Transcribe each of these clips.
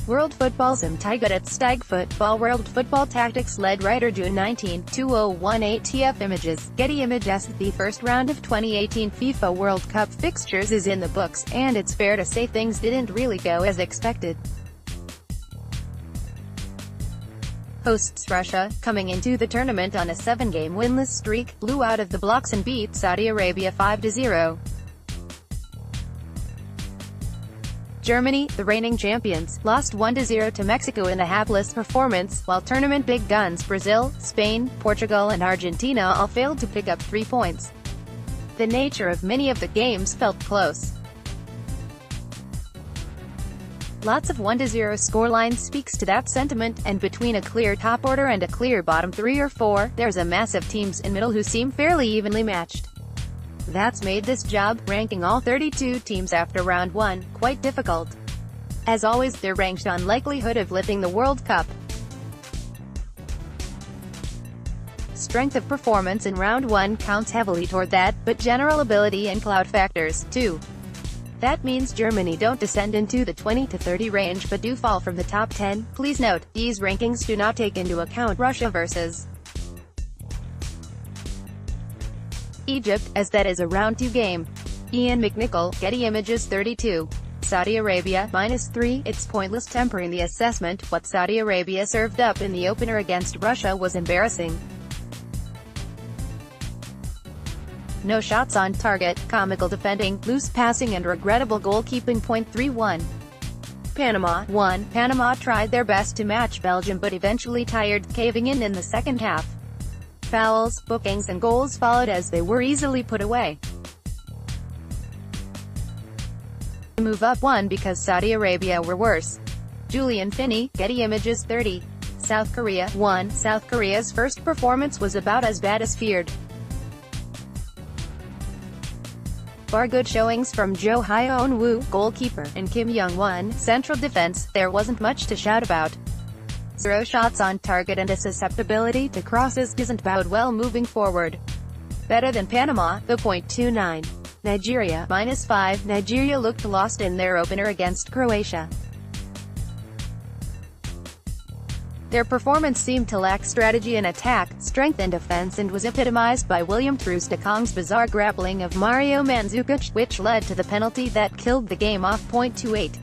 World FootballSam Tighe Football World Football Tactics led WriterJune 19-2018 Tighe Images, Getty ImagesThe. The first round of 2018 FIFA World Cup fixtures is in the books, and it's fair to say things didn't really go as expected. Hosts Russia, coming into the tournament on a 7-game winless streak, blew out of the blocks and beat Saudi Arabia 5-0. Germany, the reigning champions, lost 1-0 to Mexico in a hapless performance, while tournament big guns Brazil, Spain, Portugal and Argentina all failed to pick up 3 points. The nature of many of the games felt close. Lots of 1-0 scoreline speaks to that sentiment, and between a clear top order and a clear bottom 3 or 4, there's a mass of teams in middle who seem fairly evenly matched. That's made this job, ranking all 32 teams after round 1, quite difficult. As always, they're ranked on likelihood of lifting the World Cup. Strength of performance in round 1 counts heavily toward that, but general ability and cloud factors, too. That means Germany don't descend into the 20 to 30 range but do fall from the top 10. Please note, these rankings do not take into account Russia versus Egypt, as that is a round 2 game. Ian McNichol, Getty Images 32. Saudi Arabia, -3. It's pointless tempering the assessment. What Saudi Arabia served up in the opener against Russia was embarrassing. No shots on target, comical defending, loose passing and regrettable goalkeeping. 31. Panama, 1. Panama tried their best to match Belgium but eventually tired, caving in the second half. Fouls, bookings and goals followed as they were easily put away. The move up won because Saudi Arabia were worse. Julian Finney, Getty Images 30. South Korea, 1. South Korea's first performance was about as bad as feared. Bar good showings from Jo Hyun-woo, goalkeeper, and Kim Young-won, central defense, there wasn't much to shout about. 0 shots on target and a susceptibility to crosses doesn't bode well moving forward. Better than Panama, the .29. Nigeria, -5. Nigeria looked lost in their opener against Croatia. Their performance seemed to lack strategy in attack, strength in defense and was epitomized by William Troost-Ekong's bizarre grappling of Mario Mandzukic, which led to the penalty that killed the game off. .28.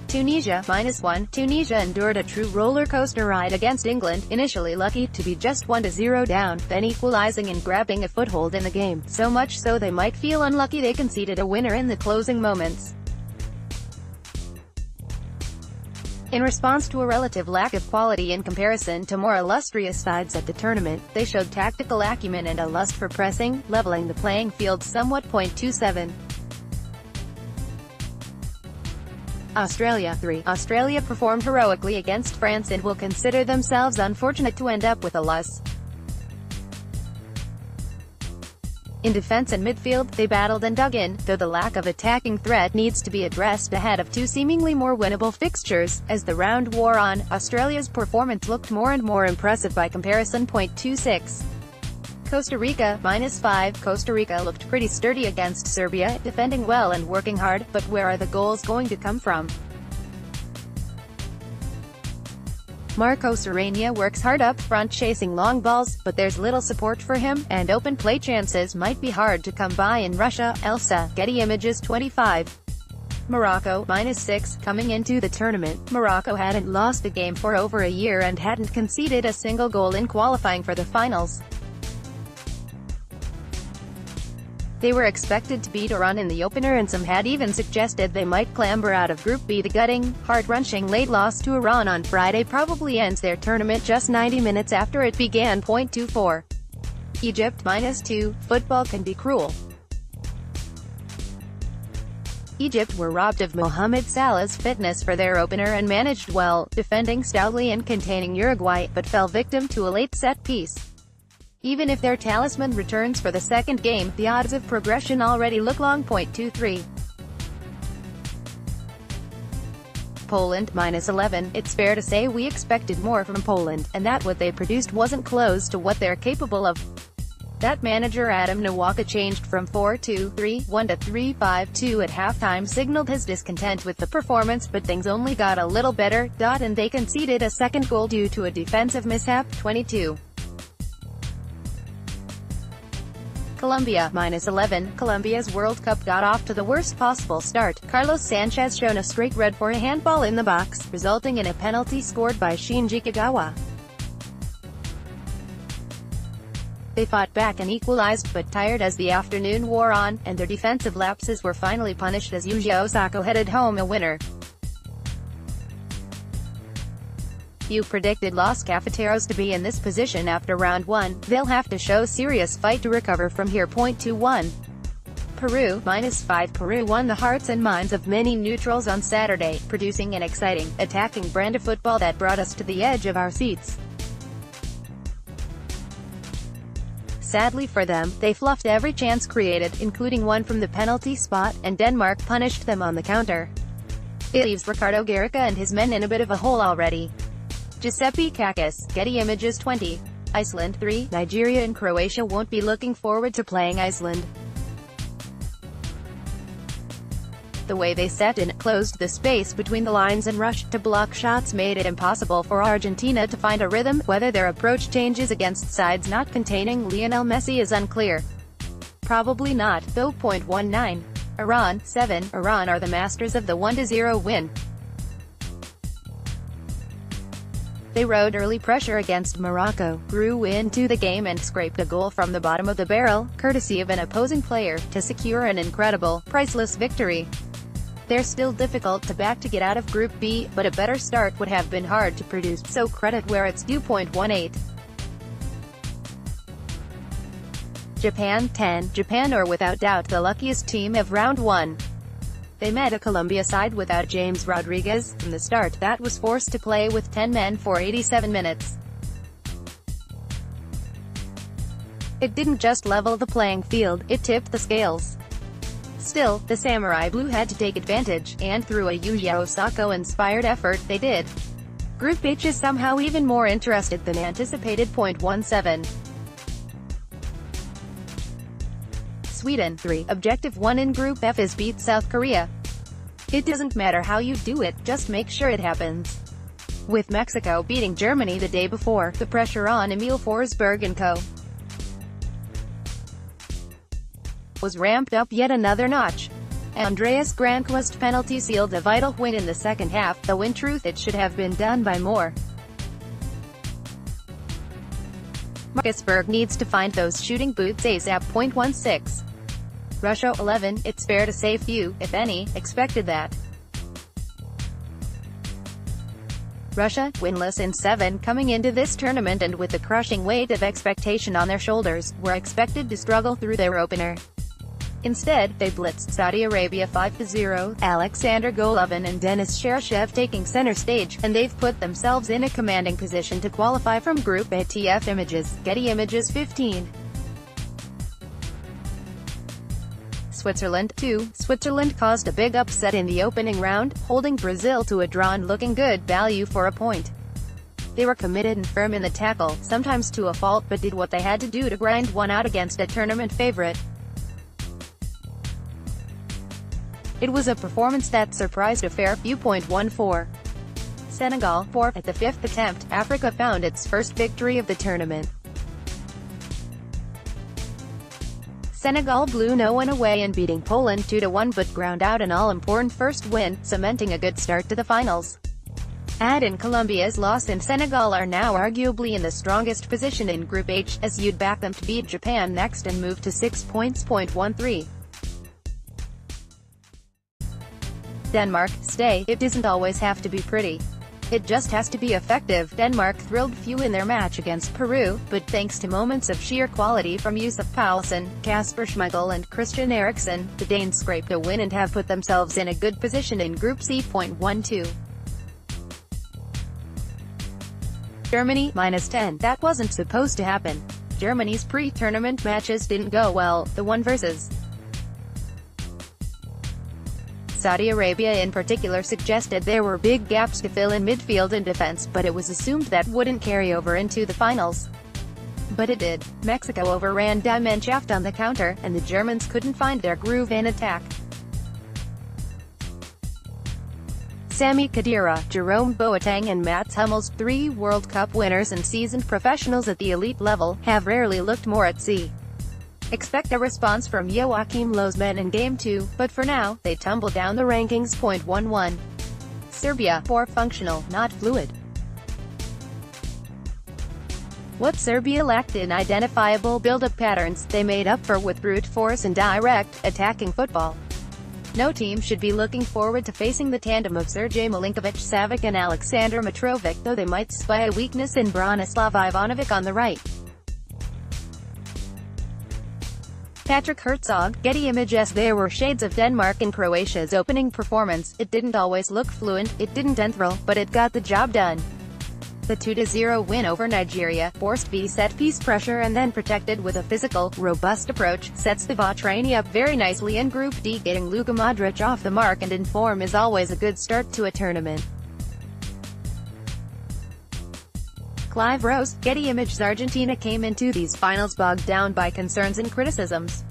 Tunisia, -1. Tunisia endured a true roller coaster ride against England, initially lucky to be just 1-0 down, then equalizing and grabbing a foothold in the game, so much so they might feel unlucky they conceded a winner in the closing moments. In response to a relative lack of quality in comparison to more illustrious sides at the tournament, they showed tactical acumen and a lust for pressing, leveling the playing field somewhat. .27. Australia, 3. Australia performed heroically against France and will consider themselves unfortunate to end up with a loss. In defense and midfield, they battled and dug in, though the lack of attacking threat needs to be addressed ahead of 2 seemingly more winnable fixtures. As the round wore on, Australia's performance looked more and more impressive by comparison. .26. Costa Rica, -5. Costa Rica looked pretty sturdy against Serbia, defending well and working hard, but where are the goals going to come from? Marcos Urania works hard up front chasing long balls, but there's little support for him, and open play chances might be hard to come by in Russia. Elsa, Getty Images 25. Morocco, -6. Coming into the tournament, Morocco hadn't lost a game for over a year and hadn't conceded a single goal in qualifying for the finals. They were expected to beat Iran in the opener and some had even suggested they might clamber out of Group B. The gutting, heart-wrenching late loss to Iran on Friday probably ends their tournament just 90 minutes after it began. .24. Egypt, -2. Football can be cruel. Egypt were robbed of Mohamed Salah's fitness for their opener and managed well, defending stoutly and containing Uruguay, but fell victim to a late set piece. Even if their talisman returns for the second game, the odds of progression already look long. .23. Poland, -11. It's fair to say we expected more from Poland, and that what they produced wasn't close to what they're capable of. that manager Adam Nawaka changed from 4-2-3-1 to 3-5-2 at halftime signaled his discontent with the performance, but things only got a little better, and they conceded a second goal due to a defensive mishap. 22. Colombia, -11. Colombia's World Cup got off to the worst possible start. Carlos Sanchez shown a straight red for a handball in the box, resulting in a penalty scored by Shinji Kagawa. They fought back and equalized, but tired as the afternoon wore on, and their defensive lapses were finally punished as Yuji Osako headed home a winner. Few predicted Los Cafeteros to be in this position after round 1. They'll have to show serious fight to recover from here. 21. Peru, -5. Peru won the hearts and minds of many neutrals on Saturday, producing an exciting, attacking brand of football that brought us to the edge of our seats. Sadly for them, they fluffed every chance created, including one from the penalty spot, and Denmark punished them on the counter. It leaves Ricardo Garrica and his men in a bit of a hole already. Giuseppe Kakis, Getty Images 20. Iceland 3. Nigeria and Croatia won't be looking forward to playing Iceland. The way they set and closed the space between the lines and rushed to block shots made it impossible for Argentina to find a rhythm. Whether their approach changes against sides not containing Lionel Messi is unclear. Probably not, though. 19. Iran, 7. Iran are the masters of the 1-0 win. They rode early pressure against Morocco, grew into the game and scraped a goal from the bottom of the barrel, courtesy of an opposing player, to secure an incredible, priceless victory. They're still difficult to back to get out of Group B, but a better start would have been hard to produce, so credit where it's due. 18. Japan, 10. Japan are without doubt the luckiest team of round 1. They met a Colombia side without James Rodriguez. From the start, that was forced to play with 10 men for 87 minutes. It didn't just level the playing field, it tipped the scales. Still, the Samurai Blue had to take advantage, and through a Yuji Osako-inspired effort, they did. Group H is somehow even more interested than anticipated. 17. Sweden, 3. Objective 1 in Group F is beat South Korea. It doesn't matter how you do it, just make sure it happens. With Mexico beating Germany the day before, the pressure on Emil Forsberg and co. was ramped up yet another notch. Andreas Granqvist penalty sealed a vital win in the second half, though in truth it should have been done by more. Marcus Berg needs to find those shooting boots ASAP. 16. Russia, 11. It's fair to say few, if any, expected that. Russia, winless in 7 coming into this tournament and with the crushing weight of expectation on their shoulders, were expected to struggle through their opener. Instead, they blitzed Saudi Arabia 5-0, Alexander Golovin and Denis Cheryshev taking center stage, and they've put themselves in a commanding position to qualify from Group A. TF Images, Getty Images 15. Switzerland, 2. Switzerland caused a big upset in the opening round, holding Brazil to a draw and looking good value for a point. They were committed and firm in the tackle, sometimes to a fault, but did what they had to do to grind one out against a tournament favorite. It was a performance that surprised a fair few. 14. Senegal, 4. At the 5th attempt, Africa found its first victory of the tournament. Senegal blew no one away in beating Poland 2-1 but ground out an all-important first win, cementing a good start to the finals. Add in Colombia's loss and Senegal are now arguably in the strongest position in Group H, as you'd back them to beat Japan next and move to 6 points. 13. Denmark, stay. It doesn't always have to be pretty. It just has to be effective. Denmark thrilled few in their match against Peru, but thanks to moments of sheer quality from Yusuf Poulsen, Kasper Schmeichel and Christian Eriksen, the Danes scraped a win and have put themselves in a good position in Group C. 12. Germany, -10. That wasn't supposed to happen. Germany's pre-tournament matches didn't go well, the one versus Saudi Arabia in particular suggested there were big gaps to fill in midfield and defense, but it was assumed that wouldn't carry over into the finals. But it did. Mexico overran Die Mannschaft on the counter, and the Germans couldn't find their groove in attack. Sami Khedira, Jerome Boateng and Mats Hummels, 3 World Cup winners and seasoned professionals at the elite level, have rarely looked more at sea. Expect a response from Joachim Löw's men in Game 2, but for now, they tumble down the rankings. 11. Serbia, 4 functional, not fluid. What Serbia lacked in identifiable build-up patterns, they made up for with brute force and direct, attacking football. No team should be looking forward to facing the tandem of Sergej Milinkovic-Savic and Aleksandar Mitrovic, though they might spy a weakness in Branislav Ivanovic on the right. Patrick Herzog, Getty ImagesThe. There were shades of Denmark in Croatia's opening performance. It didn't always look fluent, it didn't enthrall, but it got the job done. The 2-0 win over Nigeria, forced via set-piece pressure and then protected with a physical, robust approach, sets the Vatrani up very nicely in Group D. Getting Luka Modric off the mark and in form is always a good start to a tournament. Clive Rose, Getty ImagesThe. Argentina came into these finals bogged down by concerns and criticisms.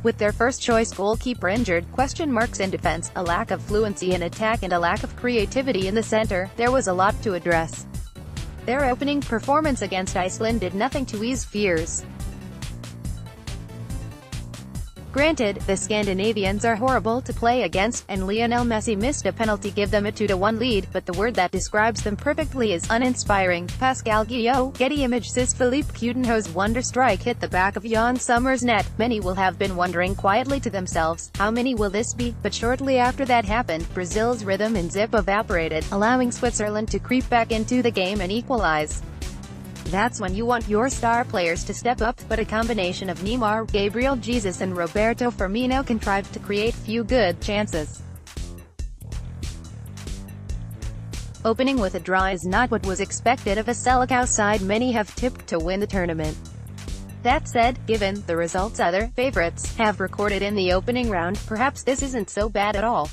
With their first-choice goalkeeper injured, question marks in defense, a lack of fluency in attack and a lack of creativity in the center, there was a lot to address. Their opening performance against Iceland did nothing to ease fears. Granted, the Scandinavians are horrible to play against, and Lionel Messi missed a penalty give them a 2-1 lead, but the word that describes them perfectly is uninspiring. Pascal Guillot, Getty ImagesThe's Philippe Coutinho's wonder strike hit the back of Jan Sommer's net. Many will have been wondering quietly to themselves, how many will this be? But shortly after that happened, Brazil's rhythm and zip evaporated, allowing Switzerland to creep back into the game and equalize. That's when you want your star players to step up, but a combination of Neymar, Gabriel Jesus and Roberto Firmino contrived to create few good chances. Opening with a draw is not what was expected of a Selecao side many have tipped to win the tournament. That said, given the results other favorites have recorded in the opening round, perhaps this isn't so bad at all.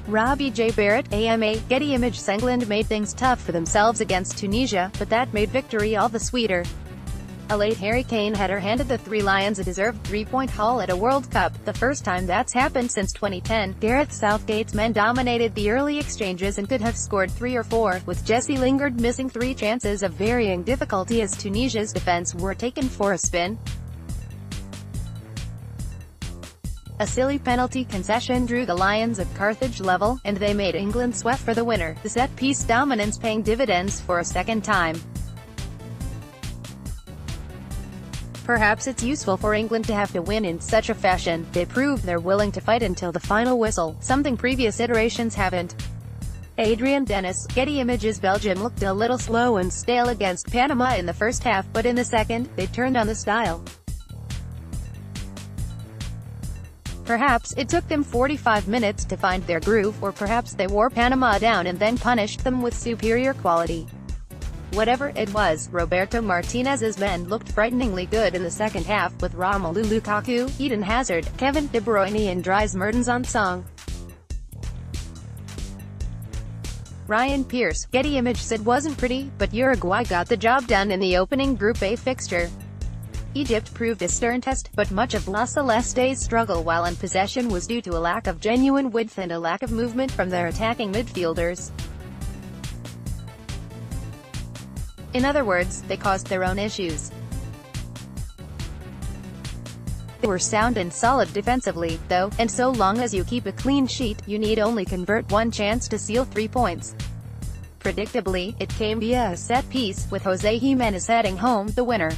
Robbie J. Barrett, AMA, Getty ImagesThe. England made things tough for themselves against Tunisia, but that made victory all the sweeter. A late Harry Kane header handed the Three Lions a deserved 3-point haul at a World Cup, the first time that's happened since 2010. Gareth Southgate's men dominated the early exchanges and could have scored 3 or 4, with Jesse Lingard missing 3 chances of varying difficulty as Tunisia's defense were taken for a spin. A silly penalty concession drew the Lions at Carthage level, and they made England sweat for the winner, the set-piece dominance paying dividends for a second time. Perhaps it's useful for England to have to win in such a fashion. They proved they're willing to fight until the final whistle, something previous iterations haven't. Adrian Dennis, Getty ImagesThe. Belgium looked a little slow and stale against Panama in the first half, but in the second, they turned on the style. Perhaps it took them 45 minutes to find their groove, or perhaps they wore Panama down and then punished them with superior quality. Whatever it was, Roberto Martinez's men looked frighteningly good in the second half, with Romelu Lukaku, Eden Hazard, Kevin De Bruyne and Dries Mertens on song. Ryan Pearce, Getty ImagesThe. It wasn't pretty, but Uruguay got the job done in the opening Group A fixture. Egypt proved a stern test, but much of La Celeste's struggle while in possession was due to a lack of genuine width and a lack of movement from their attacking midfielders. In other words, they caused their own issues. They were sound and solid defensively, though, and so long as you keep a clean sheet, you need only convert 1 chance to seal 3 points. Predictably, it came via a set piece, with Jose Jimenez heading home the winner.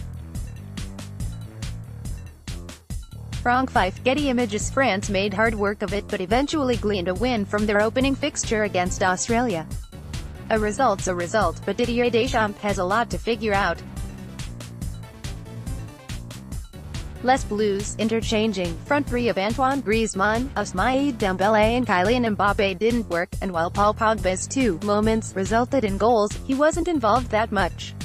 Frank Fife, Getty ImagesThe. France made hard work of it but eventually gleaned a win from their opening fixture against Australia. A result's a result, but Didier Deschamps has a lot to figure out. Les Blues, interchanging front three of Antoine Griezmann, Ousmane Dembélé and Kylian Mbappé didn't work, and while Paul Pogba's 2 moments resulted in goals, he wasn't involved that much.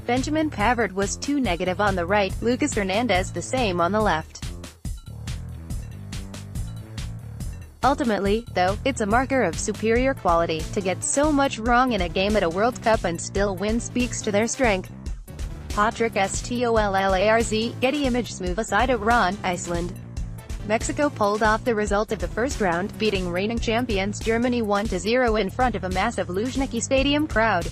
Benjamin Pavard was too negative on the right, Lucas Hernandez the same on the left. Ultimately, though, it's a marker of superior quality. To get so much wrong in a game at a World Cup and still win speaks to their strength. Patrick Stollarz, Getty ImagesThe. Aside Iran, Iceland, Mexico pulled off the result of the first round, beating reigning champions Germany 1-0 in front of a massive Luzhniki Stadium crowd.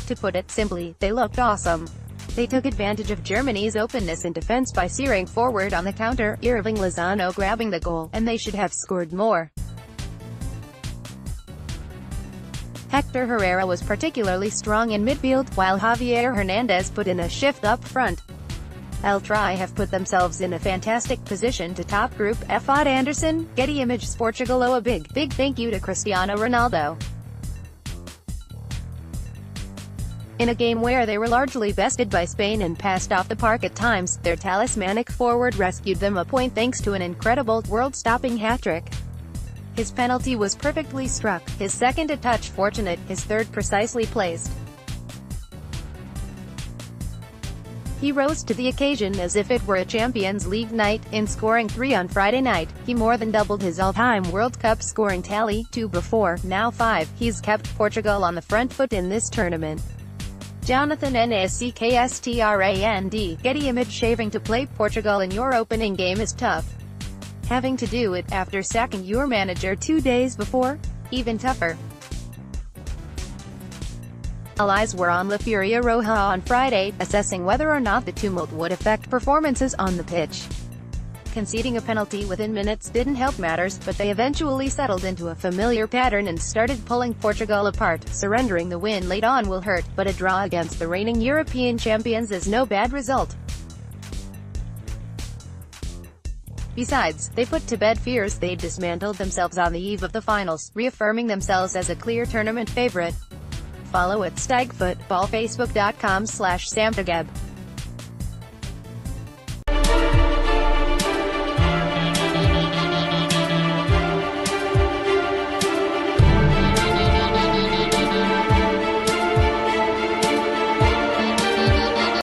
To put it simply, they looked awesome. They took advantage of Germany's openness in defense by searing forward on the counter, Irving Lozano grabbing the goal, and they should have scored more. Hector Herrera was particularly strong in midfield, while Javier Hernandez put in a shift up front. El Tri have put themselves in a fantastic position to top Group F. Anderson, Getty ImagesThe. Portugal owe a big thank you to Cristiano Ronaldo. In a game where they were largely bested by Spain and passed off the park at times, their talismanic forward rescued them a point thanks to an incredible, world-stopping hat-trick. His penalty was perfectly struck, his second a touch fortunate, his third precisely placed. He rose to the occasion as if it were a Champions League night. In scoring 3 on Friday night, he more than doubled his all-time World Cup scoring tally, 2 before, now 5. He's kept Portugal on the front foot in this tournament. Jonathan Nascstrand, Getty Image. Having to play Portugal in your opening game is tough. Having to do it after sacking your manager 2 days before? Even tougher. All eyes were on La Furia Roja on Friday, assessing whether or not the tumult would affect performances on the pitch. Conceding a penalty within minutes didn't help matters, but they eventually settled into a familiar pattern and started pulling Portugal apart. Surrendering the win late on will hurt, but a draw against the reigning European champions is no bad result. Besides, they put to bed fears they'd dismantled themselves on the eve of the finals, reaffirming themselves as a clear tournament favorite. Follow at Tighe Football, Facebook.com/SamTighe.